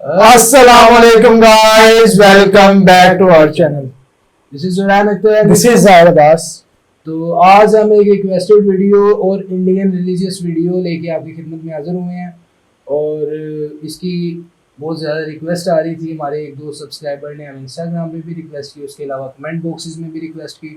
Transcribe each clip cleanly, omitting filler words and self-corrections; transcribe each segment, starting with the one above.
Assalamualaikum guys, welcome back to our channel. This is Zurain Akhtar. This is Zahir Abbas. तो आज हम एक requested video और इंडियन रिलीजियस वीडियो लेके आपकी खिदमत में हाजिर हुए हैं और इसकी बहुत ज़्यादा रिक्वेस्ट आ रही थी। हमारे एक दो सब्सक्राइबर ने हमें इंस्टाग्राम पे भी रिक्वेस्ट की, उसके अलावा कमेंट बॉक्सेस में भी रिक्वेस्ट की।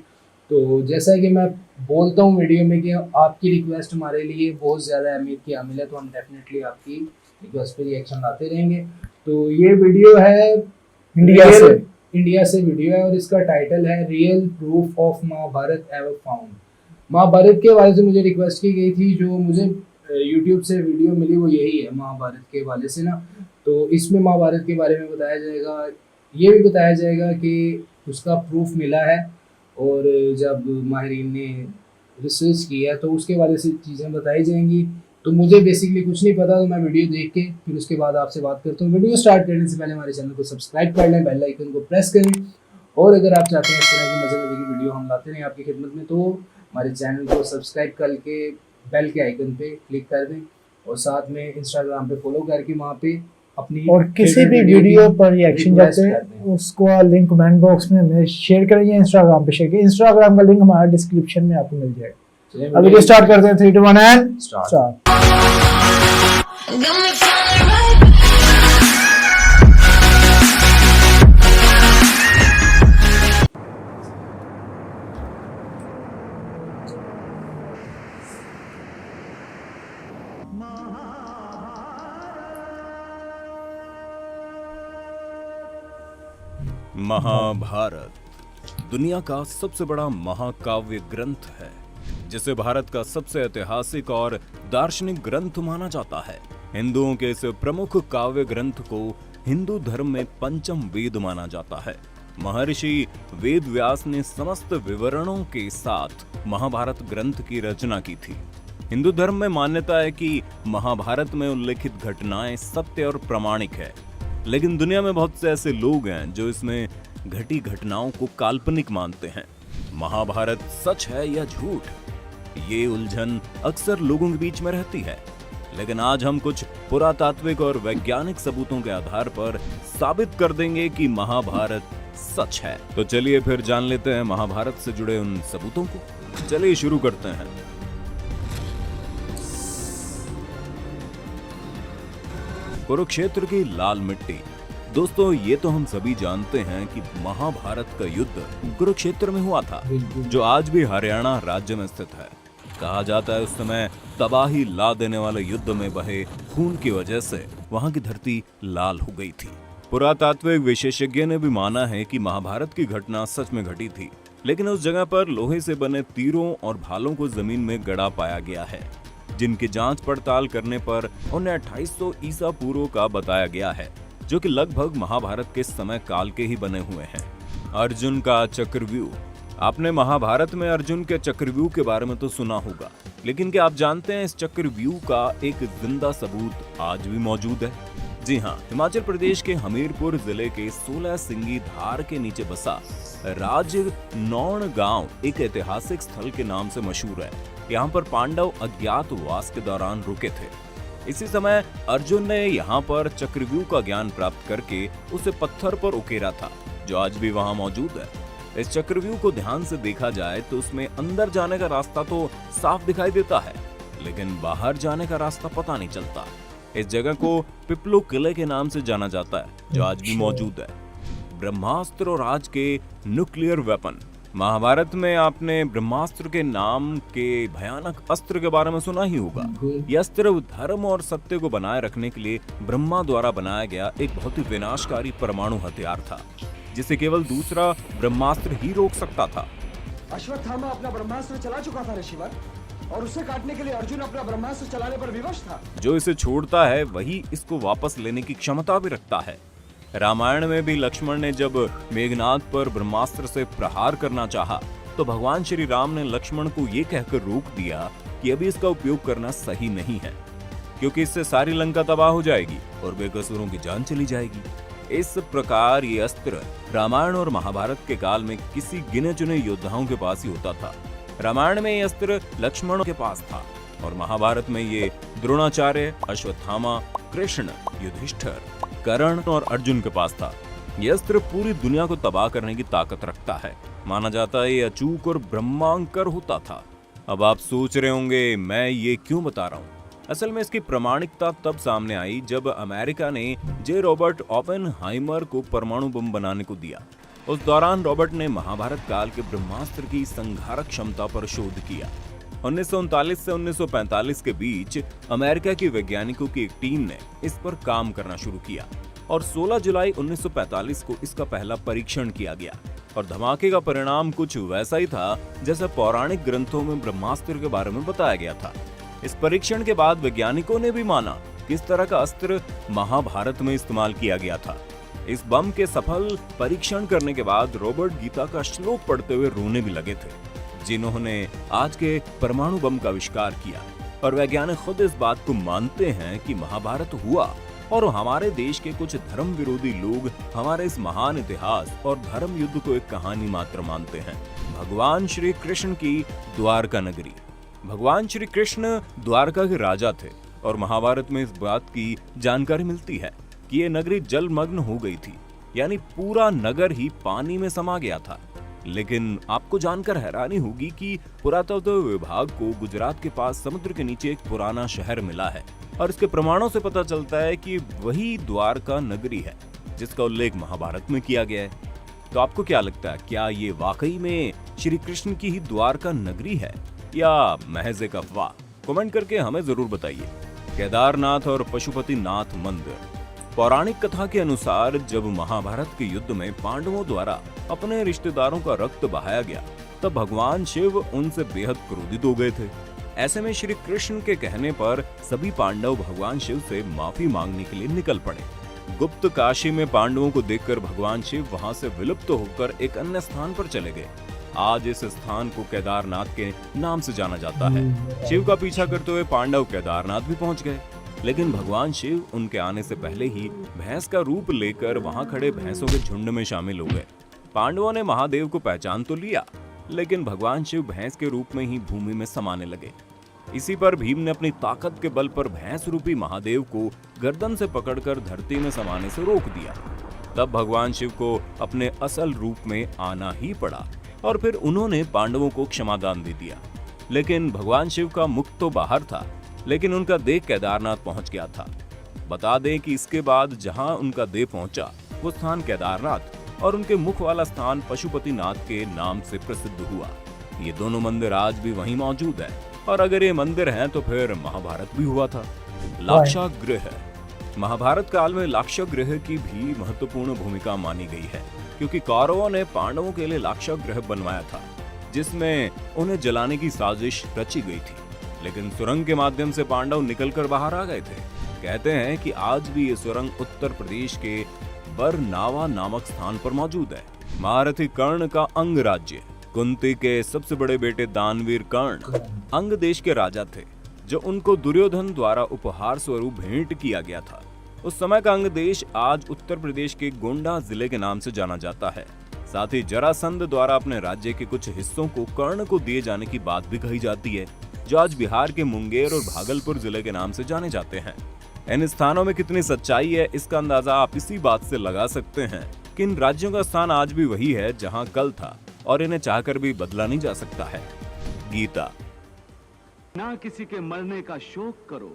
तो जैसा कि मैं बोलता हूँ वीडियो में कि आपकी रिक्वेस्ट हमारे लिए बहुत ज़्यादा अहमियत की हामिल है, तो हम डेफिनेटली आपकी रिक्वेस्ट पे रिएक्शन लाते रहेंगे। तो ये वीडियो है इंडिया से वीडियो है और इसका टाइटल है real proof of Mahabharat ever found. Mahabharat के हवाले से मुझे रिक्वेस्ट की गई थी, जो मुझे यूट्यूब से वीडियो मिली वो यही है महाभारत के हवाले से ना। तो इसमें महाभारत के बारे में बताया जाएगा, ये भी बताया जाएगा कि उसका प्रूफ मिला है और जब माहिरीन ने रिसर्च किया तो उसके बारे से चीज़ें बताई जाएंगी। तो मुझे बेसिकली कुछ नहीं पता, तो मैं वीडियो देख के फिर उसके बाद आपसे बात करता हूँ। वीडियो स्टार्ट करने से पहले हमारे चैनल को सब्सक्राइब कर लें, बेल आइकन को प्रेस करें और अगर आप चाहते हैं इस तरह की मज़े की वीडियो हम लाते रहें आपकी खिदमत में, तो हमारे चैनल को सब्सक्राइब करके बेल के आइकन पे क्लिक कर दें और साथ में इंस्टाग्राम पे फॉलो करके वहाँ पे अपनी और किसी भी वीडियो पर रिएक्शन जाते हैं उसको लिंक कमेंट बॉक्स में हमें शेयर करें या इंस्टाग्राम पे शेयर करें। इंस्टाग्राम का लिंक हमारे डिस्क्रिप्शन में आपको मिल जाएगा। अभी तो स्टार्ट करते हैं 3 2 1 एंड स्टार्ट। महाभारत दुनिया का सबसे बड़ा महाकाव्य ग्रंथ है, जिसे भारत का सबसे ऐतिहासिक और दार्शनिक ग्रंथ माना जाता है। हिंदुओं के इस प्रमुख काव्य ग्रंथ को हिंदू धर्म में पंचम वेद माना जाता है। महर्षि वेद व्यास ने समस्त विवरणों के साथ महाभारत ग्रंथ की रचना की थी। हिंदू धर्म में मान्यता है कि महाभारत में उल्लेखित घटनाएं सत्य और प्रामाणिक है, लेकिन दुनिया में बहुत से ऐसे लोग हैं जो इसमें घटी घटनाओं को काल्पनिक मानते हैं। महाभारत सच है या झूठ, ये उलझन अक्सर लोगों के बीच में रहती है, लेकिन आज हम कुछ पुरातात्विक और वैज्ञानिक सबूतों के आधार पर साबित कर देंगे कि महाभारत सच है। तो चलिए फिर जान लेते हैं महाभारत से जुड़े उन सबूतों को। चलिए शुरू करते हैं। कुरुक्षेत्र की लाल मिट्टी। दोस्तों, ये तो हम सभी जानते हैं कि महाभारत का युद्ध कुरुक्षेत्र में हुआ था, जो आज भी हरियाणा राज्य में स्थित है। कहा जाता है उस समय तबाही ला देने वाले युद्ध में बहे खून की वजह से वहां की धरती लाल हो गई थी। पुरातात्विक विशेषज्ञ ने भी माना है कि महाभारत की घटना सच में घटी थी, लेकिन उस जगह पर लोहे से बने तीरों और भालों को जमीन में गड़ा पाया गया है, जिनकी जांच पड़ताल करने पर उन्हें 2800 ईसा पूर्व का बताया गया है, जो कि लगभग महाभारत के समय काल के ही बने हुए हैं। अर्जुन का चक्रव्यूह। आपने महाभारत में अर्जुन के चक्रव्यूह के बारे में तो सुना होगा, लेकिन क्या आप जानते हैं इस चक्रव्यूह का एक जिंदा सबूत आज भी मौजूद है? जी हाँ, हिमाचल प्रदेश के हमीरपुर जिले के 16 सिंगी धार के नीचे बसा राजनौण गांव एक ऐतिहासिक स्थल के नाम से मशहूर है। यहाँ पर पांडव अज्ञातवास के दौरान रुके थे। इसी समय अर्जुन ने यहाँ पर चक्रव्यूह का ज्ञान प्राप्त करके उसे पत्थर पर उकेरा था, जो आज भी वहाँ मौजूद है। इस चक्रव्यूह को ध्यान से देखा जाए तो उसमें अंदर जाने का रास्ता तो साफ दिखाई देता है, लेकिन बाहर जाने का रास्ता पता नहीं चलता। इस जगह को पिपलो किले के नाम से जाना जाता है, जो आज भी मौजूद है। ब्रह्मास्त्र और आज के न्यूक्लियर वेपन। महाभारत में आपने ब्रह्मास्त्र के नाम के भयानक अस्त्र के बारे में सुना ही होगा। यह अस्त्र धर्म और सत्य को बनाए रखने के लिए ब्रह्मा द्वारा बनाया गया एक बहुत ही विनाशकारी परमाणु हथियार था, जिसे केवल दूसरा ब्रह्मास्त्र ही रोक सकता था। अश्वत्थामा अपना ब्रह्मास्त्र चला चुका था ऋषिवर, और उसे काटने के लिए अर्जुन अपना ब्रह्मास्त्र चलाने पर विवश था। जो इसे छोड़ता है वही इसको वापस लेने की क्षमता भी रखता है। रामायण में भी लक्ष्मण ने जब मेघनाद पर ब्रह्मास्त्र से प्रहार करना चाहा, तो भगवान श्री राम ने लक्ष्मण को ये कहकर रोक दिया कि अभी इसका उपयोग करना सही नहीं है, क्योंकि इससे सारी लंका तबाह हो जाएगी और बेकसूरों की जान चली जाएगी। इस प्रकार ये अस्त्र रामायण और महाभारत के काल में किसी गिने चुने योद्धाओं के पास ही होता था। रामायण में ये अस्त्र लक्ष्मण के पास था और महाभारत में ये द्रोणाचार्य, अश्वत्थामा, कृष्ण, युधिष्ठिर, कर्ण और अर्जुन के पास था। यह अस्त्र पूरी दुनिया को तबाह करने की ताकत रखता है। माना जाता है ये अचूक और ब्रह्मांकर होता था। अब आप सोच रहे होंगे मैं ये क्यों बता रहा हूँ। असल में इसकी प्रामाणिकता तब सामने आई जब अमेरिका ने जे रॉबर्ट ओपेनहाइमर को परमाणु बम बनाने को दिया। उस दौरान रॉबर्ट ने महाभारत काल के ब्रह्मास्त्र की संहारक क्षमता पर शोध किया। 1939 से 1945 के बीच अमेरिका के वैज्ञानिकों की एक टीम ने इस पर काम करना शुरू किया और 16 जुलाई 1945 को इसका पहला परीक्षण किया गया। और धमाके का परिणाम कुछ वैसा ही था जैसा पौराणिक ग्रंथों में ब्रह्मास्त्र के बारे में बताया गया था। इस परीक्षण के बाद वैज्ञानिकों ने भी माना कि इस तरह का अस्त्र महाभारत में इस्तेमाल किया गया था। इस बम के सफल परीक्षण करने के बाद रॉबर्ट गीता का श्लोक पढ़ते हुए रोने भी लगे थे, जिन्होंने आज के परमाणु बम का आविष्कार किया। और वैज्ञानिक खुद इस बात को मानते हैं कि महाभारत हुआ और हमारे देश के कुछ धर्म विरोधी लोग हमारे इस महान इतिहास और धर्म युद्ध को एक कहानी मात्र मानते हैं। भगवान श्री कृष्ण की द्वारका नगरी। भगवान श्री कृष्ण द्वारका के राजा थे और महाभारत में इस बात की जानकारी मिलती है कि ये नगरी जलमग्न हो गई थी, यानी पूरा नगर ही पानी में समा गया था। लेकिन आपको जानकर हैरानी होगी कि पुरातत्व विभाग को गुजरात के पास समुद्र के नीचे एक पुराना शहर मिला है और इसके प्रमाणों से पता चलता है कि वही द्वारका नगरी है जिसका उल्लेख महाभारत में किया गया है। तो आपको क्या लगता है, क्या ये वाकई में श्री कृष्ण की ही द्वारका नगरी है या महज एक अफवाह? कमेंट करके हमें जरूर बताइए। केदारनाथ और पशुपतिनाथ मंदिर। पौराणिक कथा के अनुसार जब महाभारत के युद्ध में पांडवों द्वारा अपने रिश्तेदारों का रक्त बहाया गया तब भगवान शिव उनसे बेहद क्रोधित हो गए थे। ऐसे में श्री कृष्ण के कहने पर सभी पांडव भगवान शिव से माफी मांगने के लिए निकल पड़े। गुप्त काशी में पांडवों को देखकर भगवान शिव वहां से विलुप्त होकर एक अन्य स्थान पर चले गए। आज इस स्थान को केदारनाथ के नाम से जाना जाता है। शिव का पीछा करते हुए पांडव केदारनाथ भी पहुंच गए, लेकिन भगवान शिव उनके आने से पहले ही भैंस का रूप लेकर वहां खड़े भैंसों के झुंड में शामिल हो गए। पांडवों ने महादेव को पहचान तो लिया, लेकिन भगवान शिव भैंस के रूप में ही भूमि में समाने लगे। इसी पर भीम ने अपनी ताकत के बल पर भैंस रूपी महादेव को गर्दन से पकड़कर धरती में समाने से रोक दिया। तब भगवान शिव को अपने असल रूप में आना ही पड़ा और फिर उन्होंने पांडवों को क्षमादान दे दिया। लेकिन भगवान शिव का मुख तो बाहर था, लेकिन उनका देह केदारनाथ पहुंच गया था। बता दें कि इसके बाद जहां उनका देह पहुंचा वो स्थान केदारनाथ और उनके मुख वाला स्थान पशुपतिनाथ के नाम से प्रसिद्ध हुआ। ये दोनों मंदिर आज भी वहीं मौजूद है और अगर ये मंदिर हैं तो फिर महाभारत भी हुआ था। लाक्षागृह। महाभारत काल में लाक्षागृह की भी महत्वपूर्ण भूमिका मानी गई है, क्योंकि कौरवों ने पांडवों के लिए लाक्षागृह बनवाया था जिसमें उन्हें जलाने की साजिश रची गई थी, लेकिन सुरंग के माध्यम से पांडव निकलकर बाहर आ गए थे। कहते हैं कि आज भी ये सुरंग उत्तर प्रदेश के बरनावा नामक स्थान पर मौजूद है। महारथी कर्ण का अंग राज्य। कुंती के सबसे बड़े बेटे दानवीर कर्ण अंग देश के राजा थे, जो उनको दुर्योधन द्वारा उपहार स्वरूप भेंट किया गया था। उस समय का अंग देश आज उत्तर प्रदेश के गोंडा जिले के नाम से जाना जाता है। साथ ही जरासंध द्वारा अपने राज्य के कुछ हिस्सों को कर्ण को दिए जाने की बात भी कही जाती है, जो आज बिहार के मुंगेर और भागलपुर जिले के नाम से जाने जाते हैं। इन स्थानों में कितनी सच्चाई है इसका अंदाजा आप इसी बात से लगा सकते हैं कि इन राज्यों का स्थान आज भी वही है जहां कल था और इन्हें चाहकर भी बदला नहीं जा सकता है। गीता। ना किसी के मरने का शोक करो,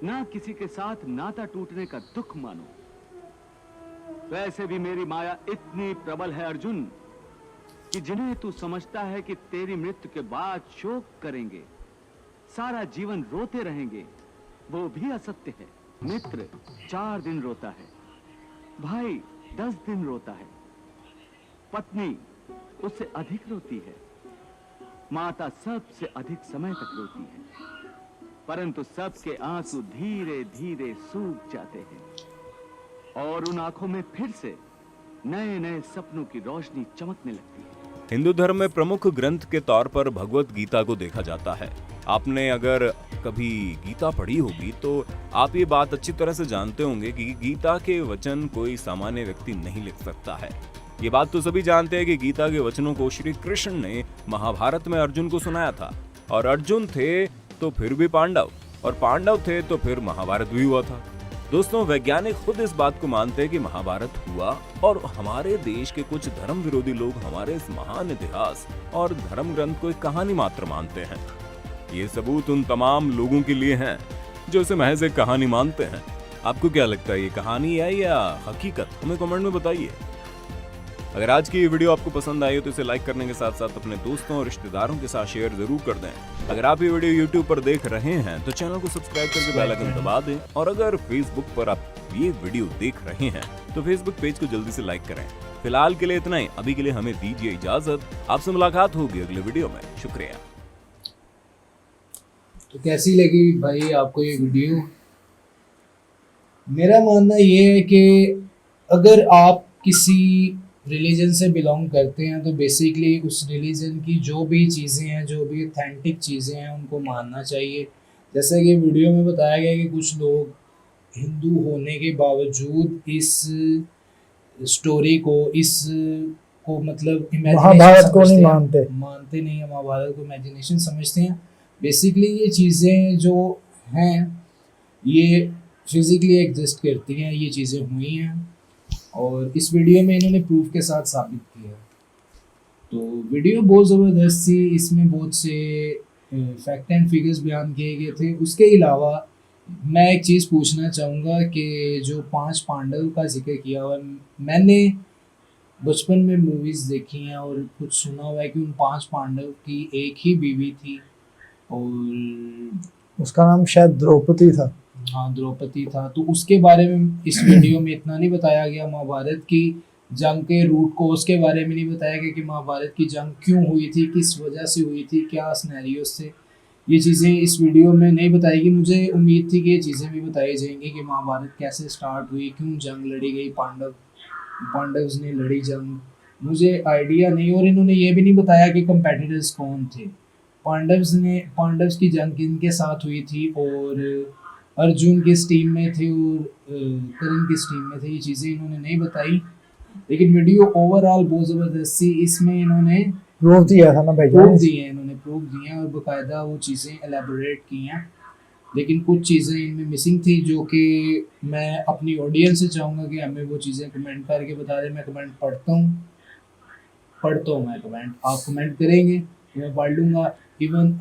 ना किसी के साथ नाता टूटने का दुख मानो। वैसे भी मेरी माया इतनी प्रबल है अर्जुन कि जिन्हें तू समझता है कि तेरी मृत्यु के बाद शोक करेंगे, सारा जीवन रोते रहेंगे, वो भी असत्य है। मित्र 4 दिन रोता है, भाई 10 दिन रोता है, पत्नी उससे अधिक रोती है, माता सबसे अधिक समय तक रोती है, परंतु सबके आंसू धीरे धीरे सूख जाते हैं और उन आंखों में फिर से नए नए सपनों की रोशनी चमकने लगती है। हिंदू धर्म में प्रमुख ग्रंथ के तौर पर भगवत गीता को देखा जाता है। आपने अगर कभी गीता पढ़ी होगी तो आप ये बात अच्छी तरह से जानते होंगे कि गीता के वचन कोई सामान्य व्यक्ति नहीं लिख सकता है। ये बात तो सभी जानते हैं कि गीता के वचनों को श्री कृष्ण ने महाभारत में अर्जुन को सुनाया था, और अर्जुन थे तो फिर भी पांडव, और पांडव थे तो फिर महाभारत भी हुआ था। दोस्तों, वैज्ञानिक खुद इस बात को मानते हैं कि महाभारत हुआ और हमारे देश के कुछ धर्म विरोधी लोग हमारे इस महान इतिहास और धर्म ग्रंथ को एक कहानी मात्र मानते हैं। ये सबूत उन तमाम लोगों के लिए हैं जो इसे महज एक कहानी मानते हैं। आपको क्या लगता है, ये कहानी है या हकीकत? हमें कमेंट में बताइए। अगर आज की ये वीडियो आपको पसंद आई हो तो इसे लाइक करने के साथ साथ अपने दोस्तों और रिश्तेदारों के साथ शेयर जरूर कर दें। अगर आप ये वीडियो YouTube पर देख रहे हैं तो चैनल को सब्सक्राइब करके बेल आइकन दबा दें, और अगर Facebook पर आप ये वीडियो देख रहे हैं तो Facebook पेज को जल्दी से लाइक करें। फिलहाल के लिए इतना ही। अभी के लिए हमें दीजिए इजाजत। आपसे मुलाकात होगी अगले वीडियो में। शुक्रिया। तो कैसी लगी भाई आपको ये वीडियो? मेरा मानना ये है कि अगर आप किसी रिलीजन से बिलोंग करते हैं तो बेसिकली उस रिलीजन की जो भी चीज़ें हैं, जो भी ऑथेंटिक चीज़ें हैं, उनको मानना चाहिए। जैसे कि वीडियो में बताया गया कि कुछ लोग हिंदू होने के बावजूद इस स्टोरी को, मतलब महाभारत को नहीं मानते नहीं है, महाभारत को इमेजिनेशन समझते हैं। बेसिकली ये चीज़ें जो हैं ये फिजिकली एग्जिस्ट करती हैं, ये चीज़ें हुई हैं और इस वीडियो में इन्होंने प्रूफ के साथ साबित किया। तो वीडियो बहुत ज़बरदस्त थी, इसमें बहुत से फैक्ट एंड फिगर्स बयान किए गए थे। उसके अलावा मैं एक चीज़ पूछना चाहूँगा कि जो 5 पांडव का जिक्र किया हुआ है, मैंने बचपन में मूवीज़ देखी हैं और कुछ सुना हुआ है कि उन 5 पांडव की एक ही बीवी थी और उसका नाम शायद द्रौपदी था। हाँ, द्रौपदी था। तो उसके बारे में इस वीडियो में इतना नहीं बताया गया। महाभारत की जंग के रूट कोर्स के बारे में नहीं बताया गया कि महाभारत की जंग क्यों हुई थी, किस वजह से हुई थी, क्या सिनेरियोस थे। ये चीज़ें इस वीडियो में नहीं बताएगी। मुझे उम्मीद थी कि ये चीज़ें भी बताई जाएंगी कि महाभारत कैसे स्टार्ट हुई, क्यों जंग लड़ी गई, पांडव्स ने लड़ी जंग। मुझे आइडिया नहीं। और इन्होंने ये भी नहीं बताया कि कंपेटिटर्स कौन थे। पांडव्स की जंग किनके साथ हुई थी और अर्जुन किस टीम में थे और करण किस टीम में थे। ये चीज़ें इन्होंने नहीं बताई, लेकिन वीडियो ओवरऑल बहुत ज़बरदस्त थी। इसमें इन्होंने प्रूफ दिया था ना भाई, प्रूफ दिए हैं और बाकायदा वो चीज़ें एलेबोरेट की हैं। लेकिन कुछ चीज़ें इनमें मिसिंग थी जो कि मैं अपनी ऑडियंस से चाहूँगा कि हमें वो चीज़ें कमेंट करके बता दें। मैं कमेंट पढ़ता हूँ मैं कमेंट, आप कमेंट करेंगे तो मैं पढ़ लूँगा। इवन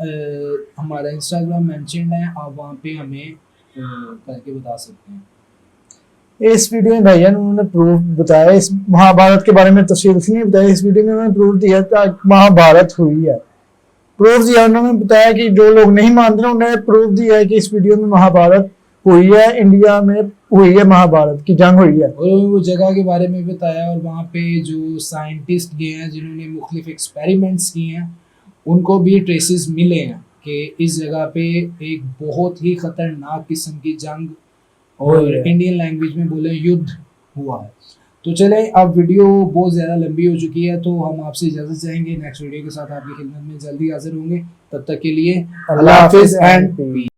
हमारा इंस्टाग्राम मेंशन्ड है, आप वहाँ पे हमें करके बता सकते हैं। इस वीडियो में भैया उन्होंने प्रूफ बताया, इस महाभारत के बारे में तफसील से नहीं बताया। इस वीडियो में उन्होंने प्रूफ दिया कि महाभारत हुई है। प्रूफ दिया उन्होंने बताया कि जो लोग नहीं मानते उन्होंने प्रूफ दिया है कि इस वीडियो में महाभारत हुई है, इंडिया में हुई है, महाभारत की जंग हुई है। और वो जगह के बारे में बताया और वहाँ पे जो साइंटिस्ट गए हैं जिन्होंने मुख्तलिफ एक्सपेरिमेंट्स किए हैं उनको भी ट्रेसेस मिले हैं कि इस जगह पे एक बहुत ही खतरनाक किस्म की जंग और इंडियन लैंग्वेज में बोले युद्ध हुआ है। तो चलें, अब वीडियो बहुत ज़्यादा लंबी हो चुकी है तो हम आपसे इजाज़त चाहेंगे। नेक्स्ट वीडियो के साथ आपकी खिदमत में जल्दी हाजिर होंगे। तब तक के लिए अल्लाह हाफिज़ एंड पीस।